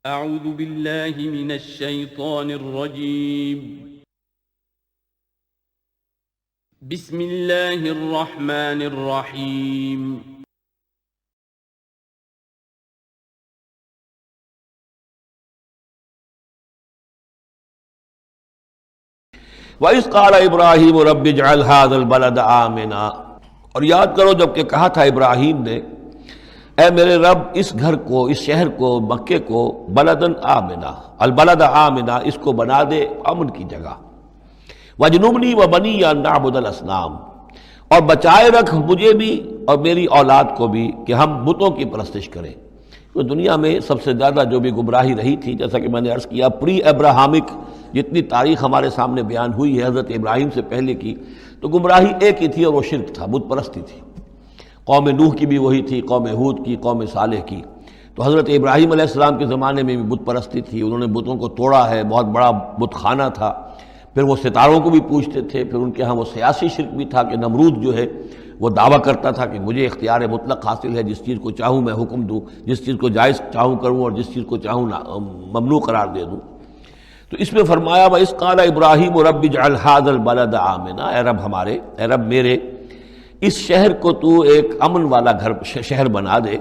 اعوذ باللہ من الشیطان الرجیم بسم اللہ الرحمن الرحیم وَإِذْ قَالَ إِبْرَاهِيمُ رَبِّ اجْعَلْ هَٰذَا الْبَلَدَ آمِنًا، اور یاد کرو جب کہ کہا تھا ابراہیم نے، اے میرے رب اس گھر کو، اس شہر کو، مکے کو بلدن آمنا، البلد آمنا، اس کو بنا دے امن کی جگہ، وَاجْنُبْنِي وَبَنِيَّ أَن نَّعْبُدَ الْأَصْنَامَ، اور بچائے رکھ مجھے بھی اور میری اولاد کو بھی کہ ہم بتوں کی پرستش کریں۔ تو دنیا میں سب سے زیادہ جو بھی گمراہی رہی تھی، جیسا کہ میں نے عرض کیا، پری ابراہمک جتنی تاریخ ہمارے سامنے بیان ہوئی ہے حضرت ابراہیم سے پہلے کی، تو گمراہی ایک ہی تھی اور وہ شرک تھا، بت پرستی تھی۔ قوم نوح کی بھی وہی تھی، قوم ہود کی، قوم صالح کی۔ تو حضرت ابراہیم علیہ السلام کے زمانے میں بھی بت پرستی تھی، انہوں نے بتوں کو توڑا ہے، بہت بڑا بت خانہ تھا۔ پھر وہ ستاروں کو بھی پوجتے تھے، پھر ان کے ہاں وہ سیاسی شرک بھی تھا کہ نمرود جو ہے وہ دعویٰ کرتا تھا کہ مجھے اختیار مطلق حاصل ہے، جس چیز کو چاہوں میں حکم دوں، جس چیز کو جائز چاہوں کروں اور جس چیز کو چاہوں ممنوع قرار دے دوں۔ تو اس میں فرمایا وَإِذْ قَالَ إِبْرَاهِيمُ رَبِّ اجْعَلْ هَٰذَا الْبَلَدَ آمِنًا، اے رب ہمارے، اے رب میرے، اس شہر کو تو ایک امن والا گھر شہر بنا دے،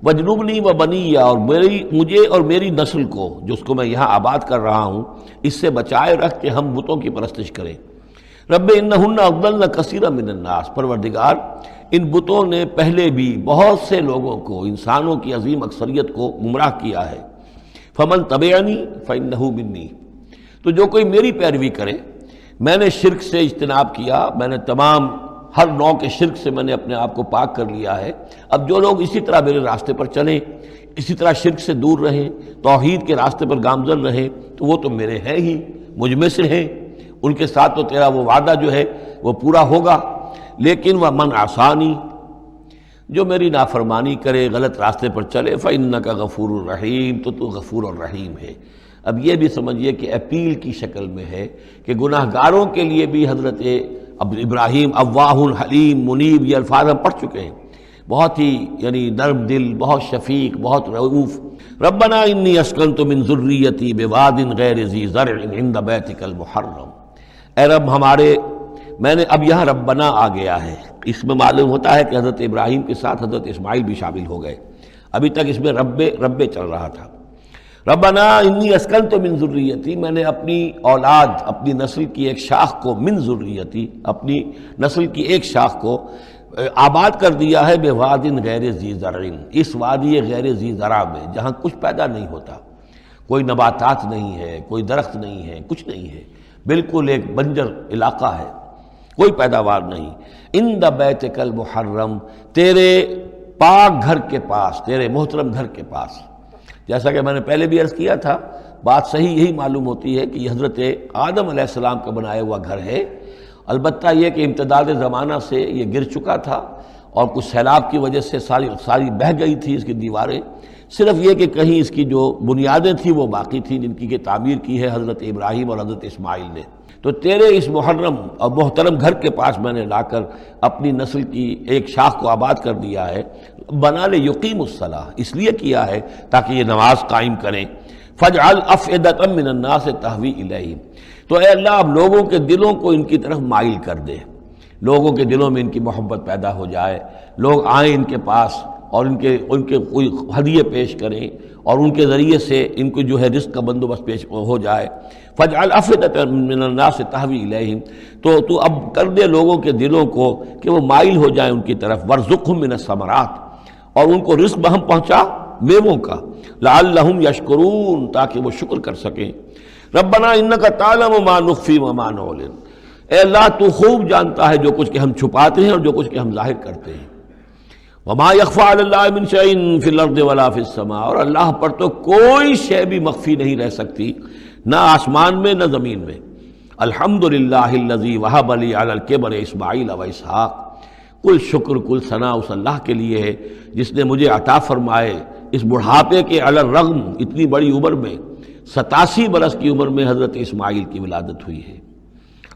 وَاجْنُبْنِي وَبَنِيَّ، اور مجھے اور میری نسل کو جس کو میں یہاں آباد کر رہا ہوں اس سے بچائے رکھ کہ ہم بتوں کی پرستش کریں۔ رب انہن اضللن کثیرا من الناس، پروردگار ان بتوں نے پہلے بھی بہت سے لوگوں کو، انسانوں کی عظیم اکثریت کو گمراہ کیا ہے۔ فمن تبعنی فانہ منی، تو جو کوئی میری پیروی کرے، میں نے شرک سے اجتناب کیا، میں نے تمام ہر نوع کے شرک سے میں نے اپنے آپ کو پاک کر لیا ہے۔ اب جو لوگ اسی طرح میرے راستے پر چلیں، اسی طرح شرک سے دور رہیں، توحید کے راستے پر گامزن رہیں، تو وہ تو میرے ہیں ہی، مجھ میں سے ہیں، ان کے ساتھ تو تیرا وہ وعدہ جو ہے وہ پورا ہوگا۔ لیکن وَمَنْ عَصَانِی، جو میری نافرمانی کرے، غلط راستے پر چلے، فَإِنَّكَ غَفُورٌ رَحِيمٌ، تو غفور الرحیم ہے۔ اب یہ بھی سمجھیے کہ اپیل کی شکل میں ہے کہ گناہ گاروں کے لیے بھی حضرت ابراہیم اواہ حلیم منیب، یہ الفاظ ہم پڑھ چکے ہیں، بہت ہی یعنی نرم دل، بہت شفیق، بہت رؤوف۔ ربنا انی اسکنت من ذریتی بواد غیر ذی زرع عند بیتک المحرم، اے رب ہمارے، میں نے اب یہاں ربنا آ گیا ہے، اس میں معلوم ہوتا ہے کہ حضرت ابراہیم کے ساتھ حضرت اسماعیل بھی شامل ہو گئے، ابھی تک اس میں رب چل رہا تھا۔ ربنا انی اسکنت من ذریتی، میں نے اپنی اولاد، اپنی نسل کی ایک شاخ کو، من ذریتی، اپنی نسل کی ایک شاخ کو آباد کر دیا ہے، بواد غیر ذی زرع، اس وادی غیر ذی زرع میں جہاں کچھ پیدا نہیں ہوتا، کوئی نباتات نہیں ہے، کوئی درخت نہیں ہے، کچھ نہیں ہے، بالکل ایک بنجر علاقہ ہے، کوئی پیداوار نہیں۔ عند بیتک المحرم، تیرے پاک گھر کے پاس، تیرے محترم گھر کے پاس۔ جیسا کہ میں نے پہلے بھی عرض کیا تھا، بات صحیح یہی معلوم ہوتی ہے کہ یہ حضرت آدم علیہ السلام کا بنایا ہوا گھر ہے، البتہ یہ کہ امتداد زمانہ سے یہ گر چکا تھا اور کچھ سیلاب کی وجہ سے ساری بہہ گئی تھی اس کی دیواریں، صرف یہ کہ کہیں اس کی جو بنیادیں تھیں وہ باقی تھیں، جن کی کہ تعمیر کی ہے حضرت ابراہیم اور حضرت اسماعیل نے۔ تو تیرے اس محرم اور محترم گھر کے پاس میں نے لا کر اپنی نسل کی ایک شاخ کو آباد کر دیا ہے۔ بنا لے یقیم الصلاۃ، اس لیے کیا ہے تاکہ یہ نماز قائم کریں۔ فجعل افئدۃ من الناس تہوی الیہم، تو اے اللہ اب لوگوں کے دلوں کو ان کی طرف مائل کر دے، لوگوں کے دلوں میں ان کی محبت پیدا ہو جائے، لوگ آئیں ان کے پاس اور ان کے کوئی ہدیے پیش کریں اور ان کے ذریعے سے ان کو جو ہے رزق کا بندوبست پیش ہو جائے۔ فجعل افئدۃ من الناس تہوی الیہم، تو اب کر دے لوگوں کے دلوں کو کہ وہ مائل ہو جائیں ان کی طرف، وارزقھم من الثمرات، اور ان کو رزق بہم پہنچا میووں کا، لعلہم یشکرون، تاکہ وہ شکر کر سکیں۔ ربنا انک تعلم ما نخفی وما نعلن، اے اللہ تو خوب جانتا ہے جو کچھ کہ ہم چھپاتے ہیں اور جو کچھ کہ ہم ظاہر کرتے ہیں۔ وما یخفی علی اللہ من شیء فی الارض ولا فی السماء، اور اللہ پر تو کوئی شے بھی مخفی نہیں رہ سکتی، نہ آسمان میں نہ زمین میں۔ الحمدللہ الذی وہب لی علی الکبر اسماعیل و اسحاق، کل شکر کل ثنا اس اللہ کے لیے ہے جس نے مجھے عطا فرمائے اس بڑھاپے کے علی الرغم، اتنی بڑی عمر میں، 87 برس کی عمر میں حضرت اسماعیل کی ولادت ہوئی ہے،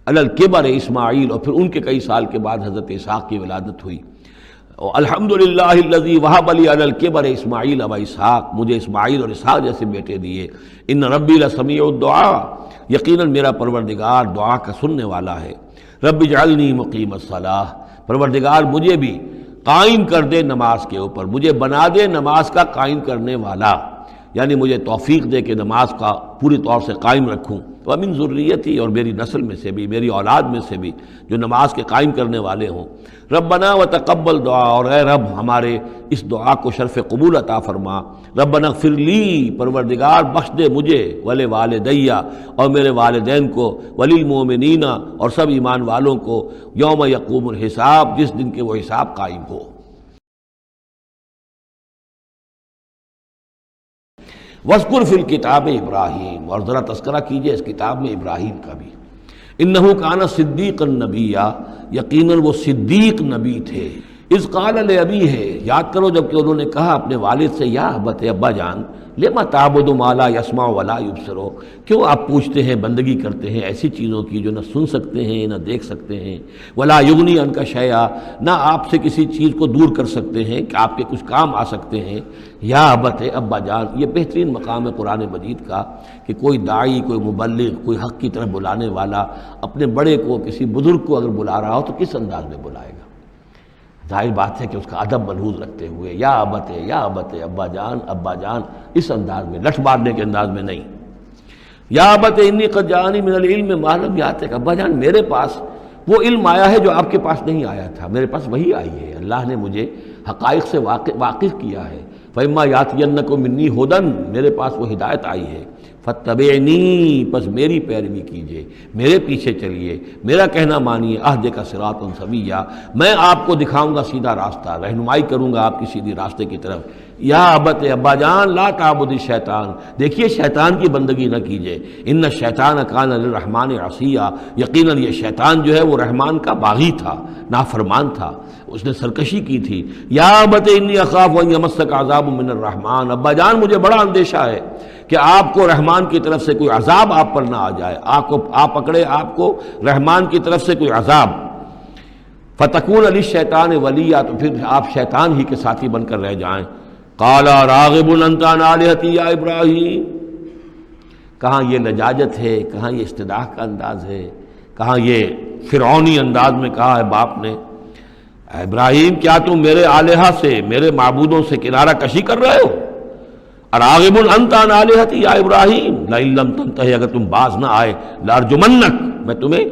علی الکبر اسماعیل، اور پھر ان کے کئی سال کے بعد حضرت اسحاق کی ولادت ہوئی۔ الحمدللہ الذی وہب لی علی الکبر اسماعیل و اسحاق، مجھے اسماعیل اور اسحاق جیسے بیٹے دیے۔ ان ربی لسمیع الدعاء، یقیناً میرا پروردگار دعا کا سننے والا ہے۔ رب اجعلنی مقیم الصلاۃ، پروردگار مجھے بھی قائم کر دے نماز کے اوپر، مجھے بنا دے نماز کا قائم کرنے والا، یعنی مجھے توفیق دے کہ نماز کا پوری طور سے قائم رکھوں۔ ومن ذریتی، اور میری نسل میں سے بھی، میری اولاد میں سے بھی جو نماز کے قائم کرنے والے ہوں۔ ربنا وتقبل دعا، اور اے رب ہمارے اس دعا کو شرف قبول عطا فرما۔ ربنا اغفر لی، پروردگار بخش دے مجھے، ولوالدیّ، اور میرے والدین کو، وللمؤمنین، اور سب ایمان والوں کو، یوم یقوم الحساب، جس دن کے وہ حساب قائم ہو۔ وَاذْكُرْ فِي الْكِتَابِ ابراہیم، اور ذرا تذکرہ کیجئے اس کتاب میں ابراہیم کا بھی۔ انہ کان صدیقا نبیا، یقیناً وہ صدیق نبی تھے۔ اذ قال لابیہ، یاد کرو جب کہ انہوں نے کہا اپنے والد سے، یا ابت، ابا جان، لما تعبد ما لا يسمع ولا يبصر، کیوں آپ پوچھتے ہیں، بندگی کرتے ہیں ایسی چیزوں کی جو نہ سن سکتے ہیں نہ دیکھ سکتے ہیں، ولا یغنی عنک شیئا، نہ آپ سے کسی چیز کو دور کر سکتے ہیں کہ آپ کے کچھ کام آ سکتے ہیں۔ یا ابت، ابا جان، یہ بہترین مقام ہے قرآن مجید کا کہ کوئی داعی، کوئی مبلغ، کوئی حق کی طرف بلانے والا اپنے بڑے کو، کسی بزرگ کو اگر بلا رہا ہو تو کس انداز میں بلائے گا؟ ظاہر بات ہے کہ اس کا ادب ملحوظ رکھتے ہوئے، یا ابت، یا ابت، ابا جان، ابا جان، اس انداز میں، لٹ مارنے کے انداز میں نہیں۔ یا ابت انی قد جاءنی من العلم ما لم یاتک، ابا جان میرے پاس وہ علم آیا ہے جو آپ کے پاس نہیں آیا تھا، میرے پاس وہی آئی ہے، اللہ نے مجھے حقائق سے واقف کیا ہے۔ فإما یأتینکم منی ھدی، میرے پاس وہ ہدایت آئی ہے، فاتبعنی، پس میری پیروی کیجئے، میرے پیچھے چلیے، میرا کہنا مانیے، اہدک صراطا سویا، میں آپ کو دکھاؤں گا سیدھا راستہ، رہنمائی کروں گا آپ کی سیدھی راستے کی طرف۔ یا ابت، ابا جان، لا تعبد الشیطان، دیکھیے شیطان کی بندگی نہ کیجئے، ان الشیطان کان للرحمن عصیا، یقیناً یہ شیطان جو ہے وہ رحمان کا باغی تھا، نافرمان تھا، اس نے سرکشی کی تھی۔ یا ابت انی اخاف ان یمسک عذاب من الرحمن، ابا جان مجھے بڑا اندیشہ ہے کہ آپ کو رحمان کی طرف سے کوئی عذاب آپ پر نہ آ جائے، آپ پکڑے آپ کو رحمان کی طرف سے کوئی عذاب۔ فتکون للشیطان ولیا، تو پھر آپ شیطان ہی کے ساتھی بن کر رہ جائیں۔ قال راغب انت عن آلہتی یا ابراہیم، کہاں یہ لجاجت ہے، کہاں یہ استدعاء کا انداز ہے، کہاں یہ فرعونی انداز میں کہا ہے باپ نے، اے ابراہیم کیا تم میرے آلہہ سے، میرے معبودوں سے کنارہ کشی کر رہے ہو؟ اراغب انت عن آلہتی یا ابراہیم لئن لم تنتہی، اگر تم باز نہ آئے، لارجمنک، میں تمہیں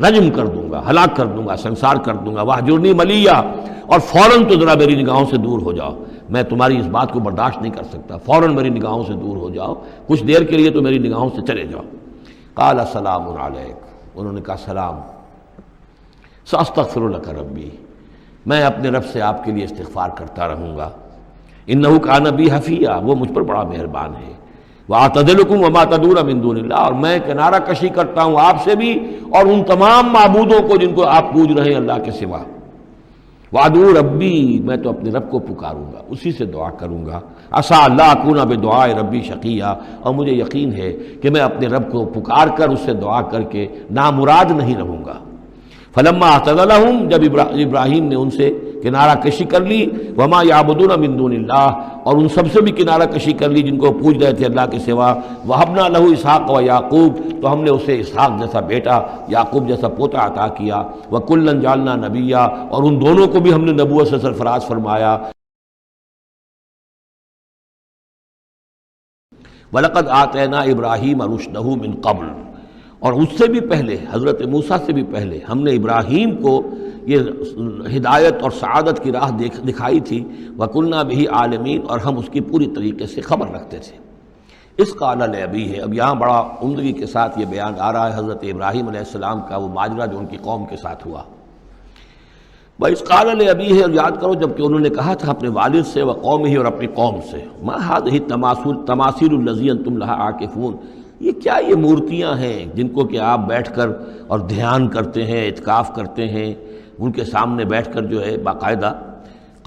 رجم کر دوں گا، ہلاک کر دوں گا، سنسار کر دوں گا، واہجرنی ملیہ، اور فوراً تو ذرا میری نگاہوں سے دور ہو جاؤ، میں تمہاری اس بات کو برداشت نہیں کر سکتا، فوراً میری نگاہوں سے دور ہو جاؤ، کچھ دیر کے لیے تو میری نگاہوں سے چلے جاؤ۔ قال سلام علیک، انہوں نے کہا سلام، ساستغفر لک ربی، میں اپنے رب سے آپ کے لیے استغفار کرتا رہوں گا، انہ کان بی حفیہ، وہ مجھ پر بڑا مہربان ہے، وَأَعْتَزِلُكُمْ وَمَا تَدْعُونَ مِن دُونِ اللَّهِ، اور میں کنارہ کشی کرتا ہوں آپ سے بھی اور ان تمام معبودوں کو جن کو آپ پوج رہے ہیں اللہ کے سوا۔ وَأَدْعُو رَبِّي، میں تو اپنے رب کو پکاروں گا، اسی سے دعا کروں گا، عَسَىٰ أَلَّا أَكُونَ بِدُعَاءِ رَبِّي شَقِيًّا، اور مجھے یقین ہے کہ میں اپنے رب کو پکار کر اس سے دعا کر کے نامراد نہیں رہوں گا۔ فلما اعتزلهم، جب ابراہیم نے ان سے کنارہ کشی کر لی، وما یعبدون من دون اللہ، اور ان سب سے بھی کنارہ کشی کر لی جن کو پوج رہے تھے اللہ کے سوا، وہبنا لہ اسحاق و یعقوب، تو ہم نے اسے اسحاق جیسا بیٹا، یعقوب جیسا پوتا عطا کیا، وکلا جعلنا نبیا، اور ان دونوں کو بھی ہم نے نبوت سے سرفراز فرمایا۔ وَلَقَدْ آتَيْنَا إِبْرَاهِيمَ رُشْدَهُ مِن قَبْلُ، اور اس سے بھی پہلے، حضرت موسیٰ سے بھی پہلے ہم نے ابراہیم کو یہ ہدایت اور سعادت کی راہ دکھائی تھی، وَكُنَّا بِهِ عَالِمِينَ، اور ہم اس کی پوری طریقے سے خبر رکھتے تھے۔ اس قال لأبیہ، اب یہاں بڑا عمدگی کے ساتھ یہ بیان آ رہا ہے حضرت ابراہیم علیہ السلام کا وہ ماجرا جو ان کی قوم کے ساتھ ہوا۔ وَإِذْ قَالَ لِأَبِيهِ، اور یاد کرو جب کہ انہوں نے کہا تھا اپنے والد سے، وَقَوْمِهِ، اور اپنی قوم سے، مَا هَٰذِهِ التَّمَاثِيلُ الَّتِي أَنتُمْ لَهَا عَاكِفُونَ، یہ کیا یہ مورتیاں ہیں جن کو کہ آپ بیٹھ کر اور دھیان کرتے ہیں، اعتکاف کرتے ہیں، ان کے سامنے بیٹھ کر جو ہے باقاعدہ۔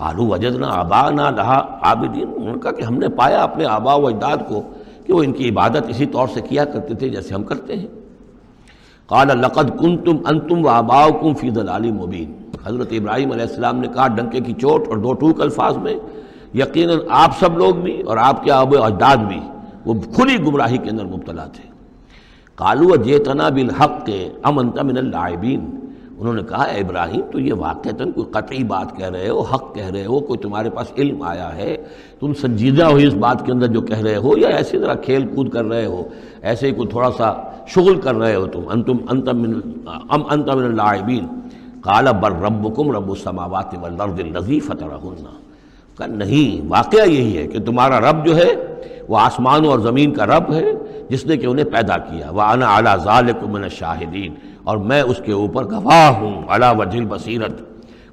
قالوا وجدنا آباءنا لها عابدین، انہوں نے کہا کہ ہم نے پایا اپنے آباء و اجداد کو کہ وہ ان کی عبادت اسی طور سے کیا کرتے تھے جیسے ہم کرتے ہیں۔ قال لقد کنتم انتم وآباؤکم فی ضلال مبین، حضرت ابراہیم علیہ السلام نے کہا ڈنکے کی چوٹ اور دو ٹوک الفاظ میں، یقیناً آپ سب لوگ بھی اور آپ کے آباء و اجداد بھی وہ کھلی گمراہی کے اندر مبتلا تھے۔ قالوا اجئتنا بالحق ام انت من اللاعبین، انہوں نے کہا اے ابراہیم تو یہ واقعتاً کوئی قطعی بات کہہ رہے ہو، حق کہہ رہے ہو، کوئی تمہارے پاس علم آیا ہے، تم سنجیدہ ہو اس بات کے اندر جو کہہ رہے ہو، یا ایسی طرح کھیل کود کر رہے ہو، ایسے ہی کوئی تھوڑا سا شغل کر رہے ہو تم؟ انت من اللاعبین قال بل ربکم رب السماوات والارض الذی فطرہن، کہ نہیں واقعہ یہی ہے کہ تمہارا رب جو ہے وہ آسمانوں اور زمین کا رب ہے جس نے کہ انہیں پیدا کیا، وَأَنَا عَلَىٰ ذَلِكُم مِّنَ الشَّاہِدِينَ، اور میں اس کے اوپر گواہ ہوں، عَلَىٰ وَجْهِ الْبَصِيرَةِ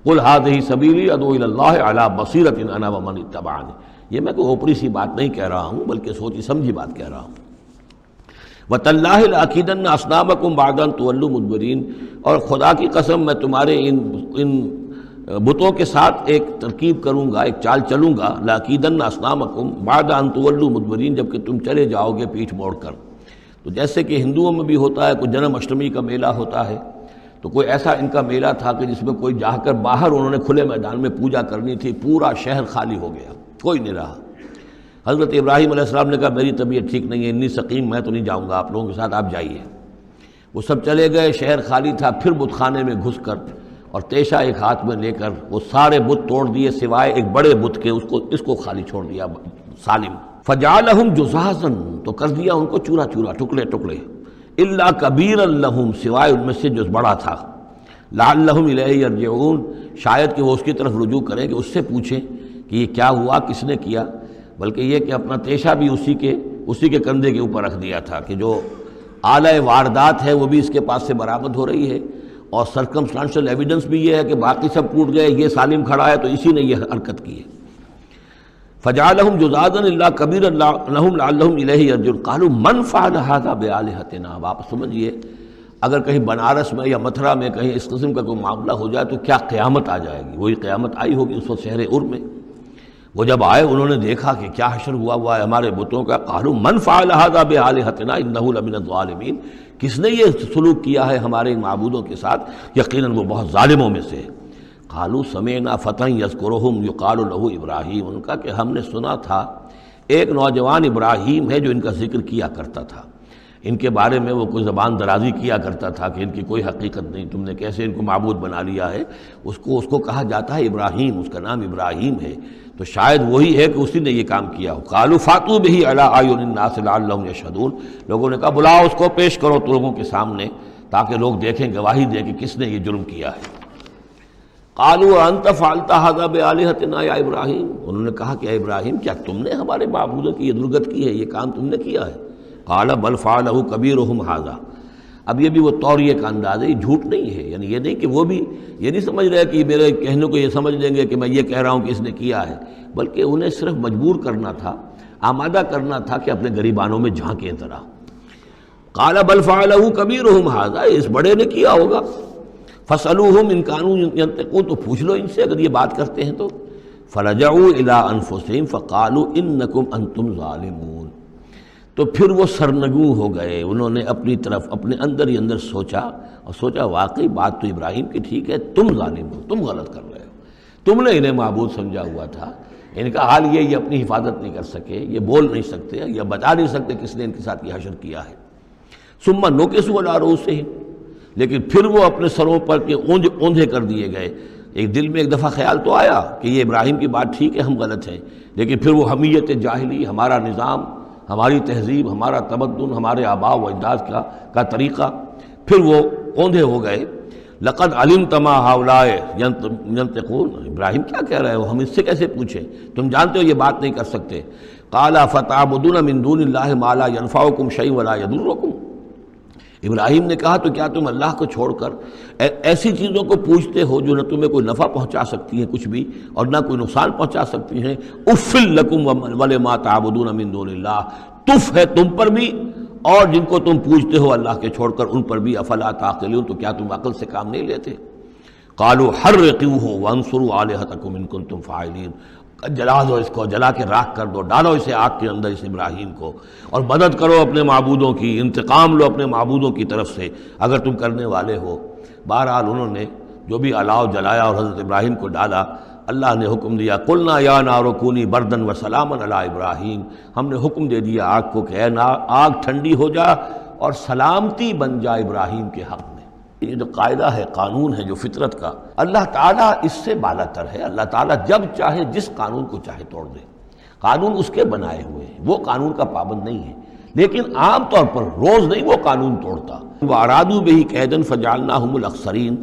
قُلْ هَٰذِهِ سَبِيلِي أَدْعُو إِلَى اللَّهِ عَلَىٰ بَصِيرَةٍ أَنَا وَمَنِ اتَّبَعَنِي، یہ میں کوئی اوپری سی بات نہیں کہہ رہا ہوں بلکہ سوچی سمجھی بات کہہ رہا ہوں۔ وَتَاللَّهِ لَأَكِيدَنَّ أَصْنَامَكُمْ بَعْدَ أَن تُوَلُّوا مُدْبِرِينَ، اور خدا کی قسم میں تمہارے ان بتوں کے ساتھ ایک ترکیب کروں گا، ایک چال چلوں گا، لَأَكِيدَنَّ أَصْنَامَكُمْ بَعْدَ أَن تُوَلُّوا مُدْبِرِينَ، جب کہ تم چلے جاؤ گے پیٹھ موڑ کر۔ تو جیسے کہ ہندوؤں میں بھی ہوتا ہے، کوئی جنم اشٹمی کا میلہ ہوتا ہے، تو کوئی ایسا ان کا میلہ تھا کہ جس میں کوئی جا کر باہر انہوں نے کھلے میدان میں پوجا کرنی تھی، پورا شہر خالی ہو گیا، کوئی نہیں رہا۔ حضرت ابراہیم علیہ السلام نے کہا میری طبیعت ٹھیک نہیں ہے، اتنی سقیم، میں تو نہیں جاؤں گا آپ لوگوں کے ساتھ، آپ جائیے۔ وہ سب چلے گئے، شہر خالی تھا، پھر بت خانے میں گھس کر اور تیشہ ایک ہاتھ میں لے کر وہ سارے بت توڑ دیے سوائے ایک بڑے بت کے، اس کو خالی چھوڑ دیا سالم۔ فجعلہم جزازا، تو کر دیا ان کو چورا چورا، ٹکڑے ٹکڑے، الا کبیرا لہم، سوائے ان میں سے جو بڑا تھا، لعلہم الیہ یرجعون، شاید کہ وہ اس کی طرف رجوع کریں کہ اس سے پوچھیں کہ یہ کیا ہوا، کس نے کیا، بلکہ یہ کہ اپنا تیشہ بھی اسی کے کندھے کے اوپر رکھ دیا تھا کہ جو آلہ واردات ہے وہ بھی اس کے پاس سے برآمد ہو رہی ہے، اور سرکمسٹانشل ایویڈنس بھی یہ ہے کہ باقی سب ٹوٹ گئے، یہ سالم کھڑا ہے تو اسی نے یہ حرکت کی ہے۔ فجعلہم جزازا الا کبیرا لہم لعلہم الیہ یرجعون قالوا من فعل ھذا بآلہتنا، اب آپ سمجھیے اگر کہیں بنارس میں یا متھرا میں کہیں اس قسم کا کوئی معاملہ ہو جائے تو کیا قیامت آ جائے گی۔ وہی قیامت آئی ہوگی اس وقت شہر ار میں۔ وہ جب آئے انہوں نے دیکھا کہ کیا حشر ہوا ہے ہمارے بتوں کا، قالوا من فعل ھذا بآلہتنا انہ لمن الظالمین، کس نے یہ سلوک کیا ہے ہمارے ان معبودوں کے ساتھ، یقیناً وہ بہت ظالموں میں سے ہے۔ قالوا سمعنا فتى یذکرہم یقال لہ ابراہیم، ان کا کہ ہم نے سنا تھا ایک نوجوان ابراہیم ہے جو ان کا ذکر کیا کرتا تھا، ان کے بارے میں وہ کوئی زبان درازی کیا کرتا تھا کہ ان کی کوئی حقیقت نہیں، تم نے کیسے ان کو معبود بنا لیا ہے، اس کو کہا جاتا ہے ابراہیم، اس کا نام ابراہیم ہے، تو شاید وہی ہے کہ اسی نے یہ کام کیا ہو۔ قالوا فاتوا بہ علی اعین الناس لعلہم یشہدون، لوگوں نے کہا بلاؤ اس کو، پیش کرو لوگوں کے سامنے تاکہ لوگ دیکھیں، گواہی دیں کہ کس نے یہ جرم کیا ہے۔ قالوا انت فعلت ھذا بآلہتنا یا ابراہیم، انہوں نے کہا کہ اے ابراہیم کیا تم نے ہمارے معبودوں کی یہ درگت کی ہے، یہ کام تم نے کیا ہے؟ قال بل فعلہ کبیرہم ھذا، اب یہ بھی وہ توریہ کا انداز ہے، یہ جھوٹ نہیں ہے، یعنی یہ نہیں کہ وہ بھی یہ نہیں سمجھ رہے کہ میرے کہنے کو یہ سمجھ لیں گے کہ میں یہ کہہ رہا ہوں کہ اس نے کیا ہے، بلکہ انہیں صرف مجبور کرنا تھا، آمادہ کرنا تھا کہ اپنے گریبانوں میں جھانکیں ذرا۔ قال بل فعلہ کبیرہم ھذا، اس بڑے نے کیا ہوگا، فاسألوہم ان کانوا ینطقون، تو پوچھ لو ان سے اگر یہ بات کرتے ہیں تو۔ فرجعوا الی انفسہم فقالوا انکم انتم ظالمون، تو پھر وہ سرنگوں ہو گئے، انہوں نے اپنی طرف اپنے اندر ہی اندر سوچا اور سوچا واقعی بات تو ابراہیم کی ٹھیک ہے، تم ظالم ہو، تم غلط کر رہے ہو، تم نے انہیں معبود سمجھا ہوا تھا۔ ان کا حال یہ اپنی حفاظت نہیں کر سکے، یہ بول نہیں سکتے یا بتا نہیں سکتے کس نے ان کے ساتھ یہ حشر کیا ہے۔ ثم نکسوا علی رؤوسہم، لیکن پھر وہ اپنے سروں پر کے اوندھے کر دیے گئے۔ ایک دل میں ایک دفعہ خیال تو آیا کہ یہ ابراہیم کی بات ٹھیک ہے، ہم غلط ہیں، لیکن پھر وہ حمیت جاہلی، ہمارا نظام، ہماری تہذیب، ہمارا تمدن، ہمارے آباء و اجداد کا طریقہ، پھر وہ اوندھے ہو گئے۔ لقد علمت ما هؤلاء ينطقون، ابراہیم کیا کہہ رہے ہو، ہم اس سے کیسے پوچھیں، تم جانتے ہو یہ بات نہیں کر سکتے۔ قال فتعبدون من دون اللہ ما لا ينفعكم شيئا ولا يضركم، ابراہیم نے کہا تو کیا تم اللہ کو چھوڑ کر ایسی چیزوں کو پوچھتے ہو جو نہ تمہیں کوئی نفع پہنچا سکتی ہیں کچھ بھی اور نہ کوئی نقصان پہنچا سکتی ہیں؟ اف لکم ولما تعبدون من دون اللہ، تف ہے تم پر بھی اور جن کو تم پوچھتے ہو اللہ کے چھوڑ کر ان پر بھی، افلا تعقلون، تو کیا تم عقل سے کام نہیں لیتے؟ قالوا حرقوه وانصروا آلہتکم ان کنتم فاعلین، جلا دو اس کو، جلا کے راکھ کر دو، ڈالو اسے آگ کے اندر اس ابراہیم کو، اور مدد کرو اپنے معبودوں کی، انتقام لو اپنے معبودوں کی طرف سے اگر تم کرنے والے ہو۔ بہرحال انہوں نے جو بھی الاؤ جلایا اور حضرت ابراہیم کو ڈالا، اللہ نے حکم دیا قلنا یا نار کونی بردن و سلاما علی ابراہیم، ہم نے حکم دے دیا آگ کو کہ اے آگ ٹھنڈی ہو جا اور سلامتی بن جا ابراہیم کے حق میں۔ یہ جو قاعدہ ہے، قانون ہے جو فطرت کا، اللہ تعالیٰ اس سے بالا تر ہے۔ اللہ تعالیٰ جب چاہے جس قانون کو چاہے توڑ دے، قانون اس کے بنائے ہوئے ہیں، وہ قانون کا پابند نہیں ہے، لیکن عام طور پر روز نہیں وہ قانون توڑتا۔ وَأَرَادُوا بِهِ كَيْدًا فَجَعَلْنَاهُمُ الْأَخْسَرِينَ،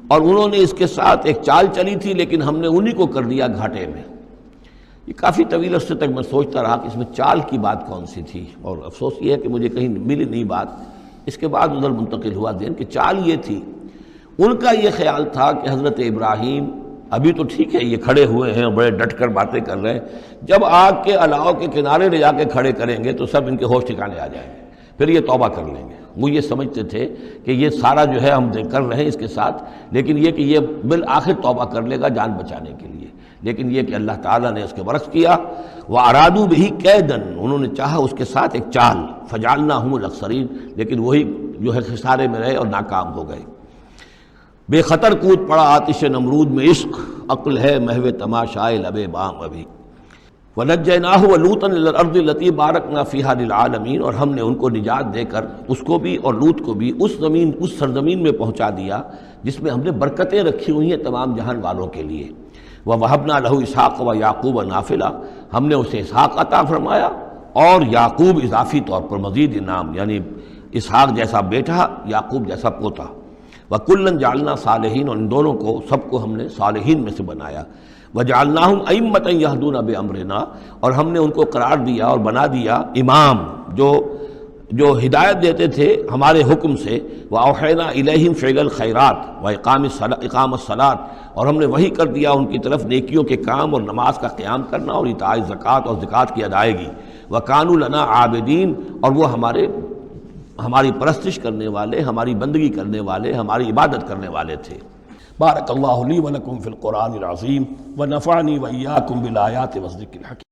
اور انہوں نے اس کے ساتھ ایک چال چلی تھی لیکن ہم نے انہی کو کر دیا گھاٹے میں۔ یہ کافی طویل عرصے تک میں سوچتا رہا کہ اس میں چال کی بات کون سی تھی، اور افسوس یہ ہے کہ مجھے کہیں ملی نہیں بات۔ اس کے بعد ادھر منتقل ہوا ذہن کہ چال یہ تھی، ان کا یہ خیال تھا کہ حضرت ابراہیم ابھی تو ٹھیک ہے یہ کھڑے ہوئے ہیں اور بڑے ڈٹ کر باتیں کر رہے ہیں، جب آگ کے الاؤ کے کنارے لے جا کے کھڑے کریں گے تو سب ان کے ہوش ٹھکانے آ جائیں گے، پھر یہ توبہ کر لیں گے۔ وہ یہ سمجھتے تھے کہ یہ سارا جو ہے ہم کر رہے ہیں اس کے ساتھ، لیکن یہ کہ یہ بالآخر توبہ کر لے گا جان بچانے کے لیے، لیکن یہ کہ اللہ تعالیٰ نے اس کے برعکس کیا۔ وَأَرَادُوا بِهِ كَيْدًا، انہوں نے چاہا اس کے ساتھ ایک چال، فَجَعَلْنَاهُمُ الْأَخْسَرِينَ، لیکن وہی جو ہے خسارے میں رہے اور ناکام ہو گئے۔ بے خطر کود پڑا آتش نمرود میں عشق، عقل ہے محو تماشائے لب بام ابھی۔ وَنَجَّيْنَاهُ وَلُوطًا إِلَى الْأَرْضِ الَّتِي بَارَكْنَا فِيهَا لِلْعَالَمِينَ، اور ہم نے ان کو نجات دے کر اس کو بھی اور لوط کو بھی اس سرزمین میں پہنچا دیا جس میں ہم نے برکتیں رکھی ہوئی ہیں تمام جہان والوں کے لیے۔ وَوَهَبْنَا لَهُ إِسْحَاقَ وَيَعْقُوبَ نَافِلَةً، ہم نے اسے اسحاق عطا فرمایا اور یعقوب اضافی طور پر مزید انعام، یعنی اسحاق جیسا بیٹا، یعقوب جیسا پوتا۔ وَكُلًّا جَعَلْنَا صَالِحِينَ، اور ان دونوں کو سب کو ہم نے صالحین میں سے بنایا۔ وَجَعَلْنَاهُمْ أَئِمَّةً يَهْدُونَ بِأَمْرِنَا، اور ہم نے ان کو قرار دیا اور بنا دیا امام جو ہدایت دیتے تھے ہمارے حکم سے۔ وَأَوْحَيْنَا إِلَيْهِمْ فِعْلَ الْخَيْرَاتِ وَإِقَامَ الصَّلَاةِ، اور ہم نے وحی کر دیا ان کی طرف نیکیوں کے کام اور نماز کا قیام کرنا اور ایتاء زکوٰۃ اور زکوٰۃ کی ادائیگی۔ وَكَانُوا لَنَا عَابِدِينَ، اور وہ ہماری پرستش کرنے والے، ہماری بندگی کرنے والے، ہماری عبادت کرنے والے تھے۔ بارک اللہ لی و لکم فی القرآن العظیم ونفعنی و ایاکم بالآیات والذکر الحکیم۔